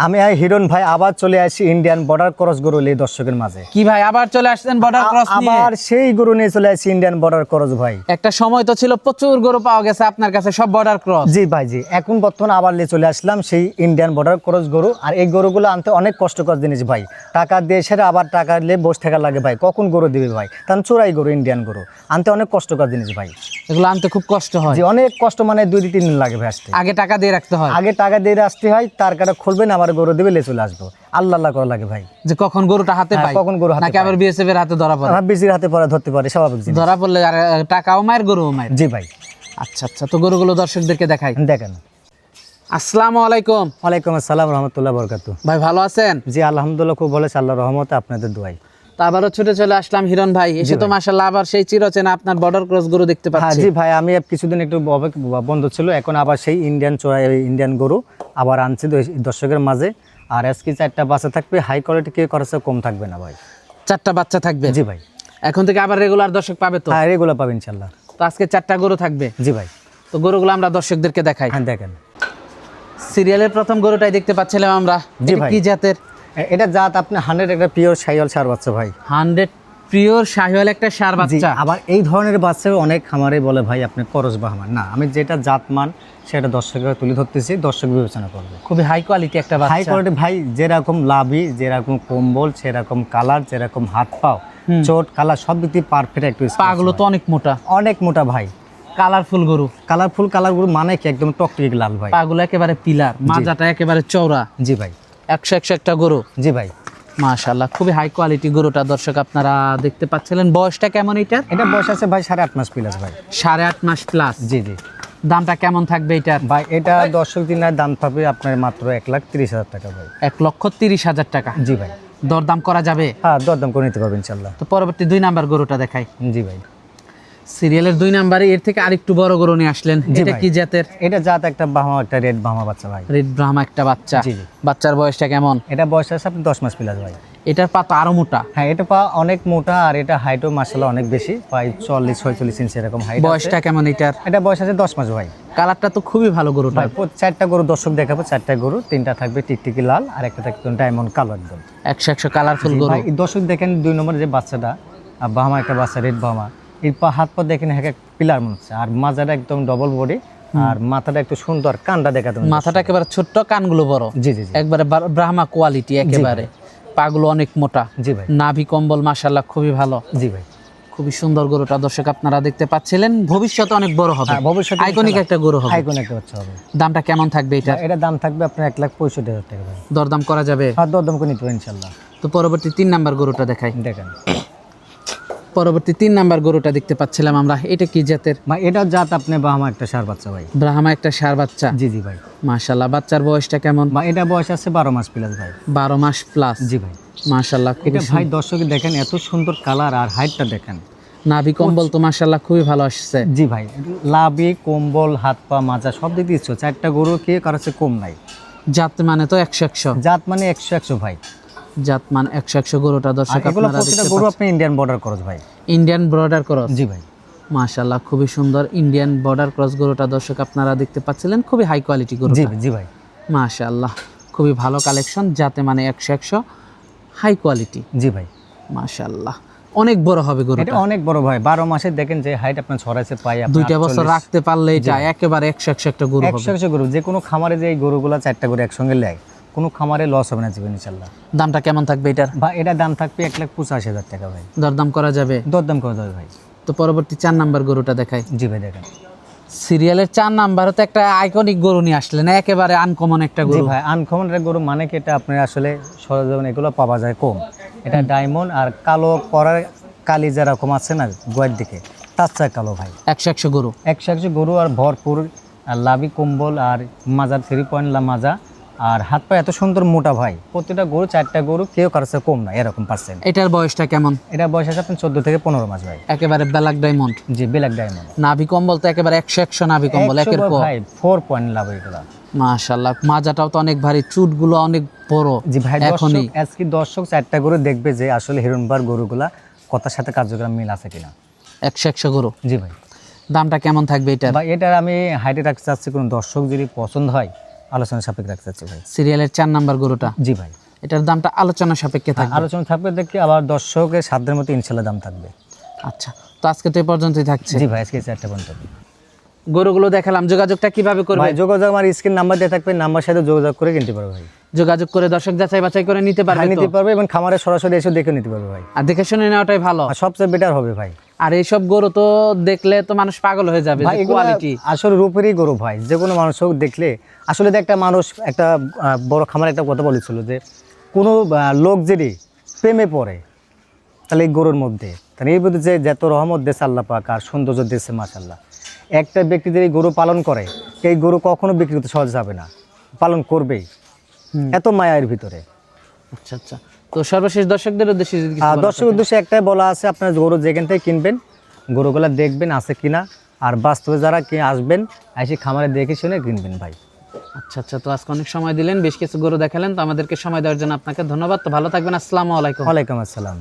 আমি হিরণ ভাই আবার চলে আসি ইন্ডিয়ান বর্ডার ক্রস গরু নিয়ে দর্শকের মাঝে। কি ভাই আবার চলে আসছেন বর্ডার ক্রস নিয়ে? আবার সেই গরু নিয়ে চলে আসি ইন্ডিয়ান বর্ডার ক্রস ভাই। একটা সময় তো ছিল প্রচুর গরু পাওয়া গেছে আপনার কাছে, সব বর্ডার ক্রস। জি ভাই জি, এখন বর্তমানে আবার নিয়ে চলে আসলাম সেই ইন্ডিয়ান বর্ডার ক্রস গরু। আর এই গরুগুলো আনতে অনেক কষ্টকর জিনিস ভাই, টাকা দিয়ে সেটা আবার টাকা নিয়ে বসে থাকা লাগে ভাই, কখন গরু দিবে ভাই, কারণ চোরাই গরু ইন্ডিয়ান গরু আনতে অনেক কষ্টকর জিনিস ভাই। এগুলো আনতে খুব কষ্ট হয়। জি অনেক কষ্ট, মানে 2-3 দিন লাগে ভাই আসতে। আগে টাকা দিয়ে রাখতে হয়। আগে টাকা দিয়ে আসতে হয়, তার কাটা খুলবেন আবার গরু দিবে নিয়ে চলে আসবো, আল্লাহ আল্লাহ করা লাগে ভাই, যে কখন গরুটা হাতে হ্যাঁ, পাই, কখন গরু হাতে নাকি আবার বিএসএফ এর হাতে ধরা পড়ে? বিজির হাতে পরে ধরতে পারে, স্বাভাবিক জিনিস। ধরা পড়লে আর টাকাও মায়ের গরুও মায়ের। জি ভাই আচ্ছা আচ্ছা, তো গরুগুলো দর্শকদেরকে দেখাই। দেখেন। আসসালামু আলাইকুম। ওয়ালাইকুম আসসালাম রহমতুল্লাহ বরকাতু। ভাই ভালো আছেন? জি আলহামদুলিল্লাহ, খুব ভালো আছি, আল্লাহর রহমতে, আপনাদের দোয়াই। তো আবারও ছুটে চলে আসলাম হিরণ ভাই, এসে তো মাশাআল্লাহ আবার সেই চিরচেনা আপনার বর্ডার ক্রস গরু দেখতে হ্যাঁ পাচ্ছি। জি ভাই, আমি কিছুদিন একটু বন্ধ ছিল, এখন আবার সেই ইন্ডিয়ান গরু আবার আনছি দর্শকের মাঝে। আর আজকে 4টা বাচ্চা থাকবে, হাই কোয়ালিটি, কে খরচা কম থাকবে না ভাই। 4টা বাচ্চা থাকবে? জি ভাই। এখন থেকে আবার রেগুলার দর্শক পাবে তো? হ্যাঁ এগুলো পাবেন ইনশাল্লাহ। তো আজকে 4টা গরু থাকবে। জি ভাই। তো গরুগুলো আমরা দর্শকদেরকে দেখাই। হ্যাঁ দেখেন। সিরিয়ালের প্রথম গরুটাই দেখতে পাচ্ছিলাম আমরা। জি এটা ভাই। কি জাতের? এটা জাত আপনি 100 একটা পিওর শাহিওয়াল ষাঁড় বাচ্চা ভাই। 100 পিওর শাহিওয়াল একটা ষাঁড় জি, বাচ্চা। আবার এই ধরনের বাচ্চা অনেক খামারে বলে ভাই আপনি করস বা আমার না, আমি যেটা জাতমান সেটা দর্শকের তুলে ধরতেছি, দর্শক বিবেচনা করবে। খুবই হাই কোয়ালিটি একটা হাই বাচ্চা। কোয়ালিটি ভাই, যেরকম লাভি, যেরকম কম্বল, সেরকম কালার, যেরকম হাত পাও, চোট কালার, সব দিক দিয়ে পারফেক্ট একটু। পাগুলো তো অনেক মোটা, অনেক মোটা ভাই, কালারফুল গরু। কালারফুল কালারগুলো মানে কি একদম টকটকে লাল ভাই। পাগুলো একেবারে পিলার, মাজাটা একেবারে চওড়া। জি ভাই। 100 একটা গরু। জি ভাই। মাশাআল্লাহ, খুবই হাই কোয়ালিটি গরুটা দর্শক আপনারা দেখতে পাচ্ছিলেন। বয়সটা কেমন এটার? এটা বয়স আছে ভাই 8.5 মাস প্লাস ভাই। 8.5 মাস প্লাস। জি জি। দামটা কেমন থাকবে এটার? ভাই এটা দর্শক দিনের দাম পাবে আপনার মাত্র 1,30,000 টাকা ভাই। 1,30,000 টাকা। জি ভাই। দরদাম করা যাবে? হ্যাঁ দরদাম করে নিতে পারবেন ইনশাল্লাহ। তো পরবর্তী 2 নাম্বার গরুটা দেখাই। জি ভাই। সিরিয়ালের 2 নাম্বারে এর থেকে আরেকটু বড় গরু নিয়ে আসলেন। জি এটা ভাই। কি জাতের? এটা জাত একটা বাহামা, একটা রেড বাহামা বাচ্চা ভাই। রেড ব্রাহ্মা একটা বাচ্চা। জি জি। বাচ্চার বয়সটা কেমন? এটা বয়স আছে আপনি 10 মাস প্লাস ভাই। এটার পা তো আরো মোটা। হ্যাঁ এটা পা অনেক মোটা, আর এটা হাইটও মাশাআল্লাহ অনেক বেশি, প্রায় 40-46 ইঞ্চি এরকম হাইট। বয়সটা কেমন এটার? এটা বয়স আছে 10 মাস ভাই। কালারটা তো খুবই ভালো গরুটা। ভাই 4টা গরু দর্শক দেখাবো, 4টা গরু, 3টা থাকবে টিকটিকি লাল আর একটা থাকবে ডায়মন্ড কালো একদম। 100 কালারফুল গরু। ভাই দর্শক দেখেন 2 নম্বর যে বাচ্চাটা, বাহামা একটা বাচ্চা, রেড বাহামা, এর পা হাত পা দেখেন এক পিলার মনে হচ্ছে, আর মাজাটা একদম ডবল বডি, আর মাথাটা একটু সুন্দর, কানটা দেখা তুমি। মাথাটা একেবারে ছোট্ট, কানগুলো বড়। জি জি জি। একবারে ব্রাহ্মা কোয়ালিটি একেবারে। পাগুলো অনেক মোটা। জি ভাই। নাভি কম্বল মাশাআল্লাহ খুবই ভালো। জি ভাই। খুবই সুন্দর গরুটা দর্শক আপনারা দেখতে পাচ্ছিলেন। ভবিষ্যতে অনেক বড় হবে। হ্যাঁ ভবিষ্যতে আইকনিক একটা গরু হবে। আইকন একটা বাচ্চা হবে। দামটা কেমন থাকবে এটা? এটা দাম থাকবে আপনার 1,65,000 টাকা ভাই। দরদাম করা যাবে? আর দরদাম করে নিতে পারবেন ইনশাল্লাহ। তো পরবর্তী 3 নাম্বার গরুটা দেখাই। দেখেন। পরবর্তী 3 নাম্বার গরুটা দেখতে পাচ্ছিলাম আমরা। এটা কি জাতের? ভাই এটা জাত আপনি বাহামা একটা ষাঁড় বাচ্চা ভাই। ব্রাহ্মা একটা ষাঁড় বাচ্চা। জি জি ভাই। মাশাআল্লাহ, বাচ্চার বয়সটা কেমন? ভাই এটা বয়স আছে 12 মাস প্লাস ভাই। 12 মাস প্লাস। জি ভাই। মাশাআল্লাহ, এটা ভাই দর্শক দেখেন এত সুন্দর কালার আর হাইটটা দেখেন। নাভি কম্বল তো মাশাআল্লাহ খুবই ভালো আসছে। জি ভাই, লাভি কম্বল হাত পা মাজা সব দিক দিয়ে 4টা গরু কে কারোর কম নাই। জাত মানে তো 100 জাত মানে 100 ভাই। জাত মানে 100 গরুটা দর্শক এগুলো আপনারা প্রতিটা দেখতে গরু পাচ্ছেন। আপনি ইন্ডিয়ান বর্ডার ক্রস ভাই। Indian border cross. জি ভাই। মাশাআল্লাহ, খুবই সুন্দর ইন্ডিয়ান বর্ডার ক্রস গরুটা দর্শক আপনারা দেখতে পাচ্ছিলেন। খুবই হাই কোয়ালিটি গরু। জি জি ভাই। মাশাআল্লাহ, খুবই ভালো কালেকশন, যাতে মানে 100 হাই কোয়ালিটি। জি ভাই। মাশাআল্লাহ, অনেক বড় হবে এটা গরুটা। অনেক বড় ভাই, 12 মাসে দেখেন যে হাইট আপনার ছড়াইছে পাই আপনার 2টা বছর 48 রাখতে পারলে এটা একেবারে 100 একটা গরু হবে। 100 গরু, যে কোনো খামারে যে এই গরুগুলা 4টা গরু একসঙ্গে নেয়, কোনো খামারে লস হবে না জীবন ইনশাল্লাহ। দামটা কেমন থাকবে এটার? ভাই এটা দাম থাকবে 1,85,000 টাকা ভাই। দরদাম করা যাবে? দরদাম করে দেবে ভাই। তো পরবর্তী 4 নাম্বার গরুটা দেখাই। জি ভাই দেখেন। সিরিয়ালের 4 নাম্বারও তো একটা আইকনিক গরু নিয়ে আসলেন, একেবারে আনকমন একটা জি গরু। ভাই, আনকমন গরু মানে কি, এটা আপনার আসলে সরজমিনে এগুলো পাওয়া যায় কম। এটা ডায়মন্ড আর কালো করার কালি যেরকম আছে না গোয়ের দিকে, তার চেয়ে কালো ভাই। 100 গরু। 100 গরু আর ভরপুর, আর লাভি কম্বল আর মাজার 3 পয়েন্ট মাজা, আর হাত পা এত সুন্দর মোটা ভাই। প্রতিটা গরু 4টা গরু কেউ কারোর চেয়ে কম না এরকম পার্সেন্ট। এটার বয়সটা কেমন? এটা বয়স আছে আপনার 14 থেকে 15 মাস ভাই। একেবারে ব্ল্যাক ডায়মন্ড। জি ব্ল্যাক ডায়মন্ড। নাভি কম্বল তো একেবারে 100 নাভি কম্বল একের পর। ভাই 4 পয়েন্ট লাভ এগুলা। মাশাআল্লাহ, মাজাটাও তো অনেক ভারী, চুটগুলো অনেক বড়। জি ভাই, এখনই আজকে দর্শক 4টা গরু দেখবে যে আসলে হিরণবার গরুগুলা কথার সাথে কার্যক্রম মিল আছে কিনা। 100 গরু। জি ভাই। দামটা কেমন থাকবে এটার? ভাই এটার আমি হাইটে রাখতে চাচ্ছি, কোনো দর্শক যদি পছন্দ হয় আলোচনা সাপেক্ষে রাখতে চাচ্ছি ভাই। সিরিয়ালের 4 নাম্বার গরুটা, জি ভাই, এটার দামটা আলোচনা সাপেক্ষে থাকবে। আলোচনা থাকবে দেখি, আবার দর্শকের সাধ্যের মতো ইনশাল্লাহ দাম থাকবে। আচ্ছা, তো আজকে তো এই পর্যন্তই থাকছে। জি ভাই, আজকে 4টা পর্যন্ত। গরুগুলো দেখালাম, যোগাযোগটা কিভাবে করবে? ভাই যোগাযোগ আমার স্ক্রিন নাম্বার দিয়ে থাকবে, নাম্বার সাথে যোগাযোগ করে কিনতে পারবে ভাই। যোগাযোগ করে দর্শক যাচাই বাছাই করে নিতে পারবে ভাই তো? নিতে পারবে, এবং খামারে সরাসরি এসে দেখে নিতে পারবে ভাই। আর দেখে শুনে নেওয়াটাই ভালো। আর সবচেয়ে বেটার হবে ভাই। আর এইসব গরু তো দেখলে তো মানুষ পাগল হয়ে যাবে, ভাই এগুলো কোয়ালিটি। আসলে রূপেরই গরু ভাই, যে কোনো মানুষ হোক দেখলে আসলে একটা মানুষ, একটা বড় খামারে একটা কথা বলেছিল যে কোনো লোক যদি প্রেমে পড়ে তাহলে এই গরুর মধ্যে, তাহলে এই মধ্যে যে যত রহমত দেশে আল্লাহ পাক আর সৌন্দর্য দেশে মাশাআল্লাহ, একটা ব্যক্তি যদি গরু পালন করে এই গরু কখনো বিক্রি করতে সহজ যাবে না, পালন করবেই, এত মায়ের ভিতরে। আচ্ছা আচ্ছা, তো সর্বশেষ দর্শকদের উদ্দেশ্যে যদি কিছু বলার দর্শক থাকে? উদ্দেশ্যে একটাই বলা আছে, আপনার গরু যেখান থেকে কিনবেন গরুগুলা দেখবেন আছে কিনা, আর বাস্তবে যারা আসবেন এসে খামারে দেখে শুনে কিনবেন ভাই। আচ্ছা আচ্ছা, তো আজকে অনেক সময় দিলেন, বেশ কিছু গরু দেখালেন, তো আমাদেরকে সময় দেওয়ার জন্য আপনাকে ধন্যবাদ। তো ভালো থাকবেন, আসসালামু আলাইকুম। ওয়ালাইকুম আসসালাম।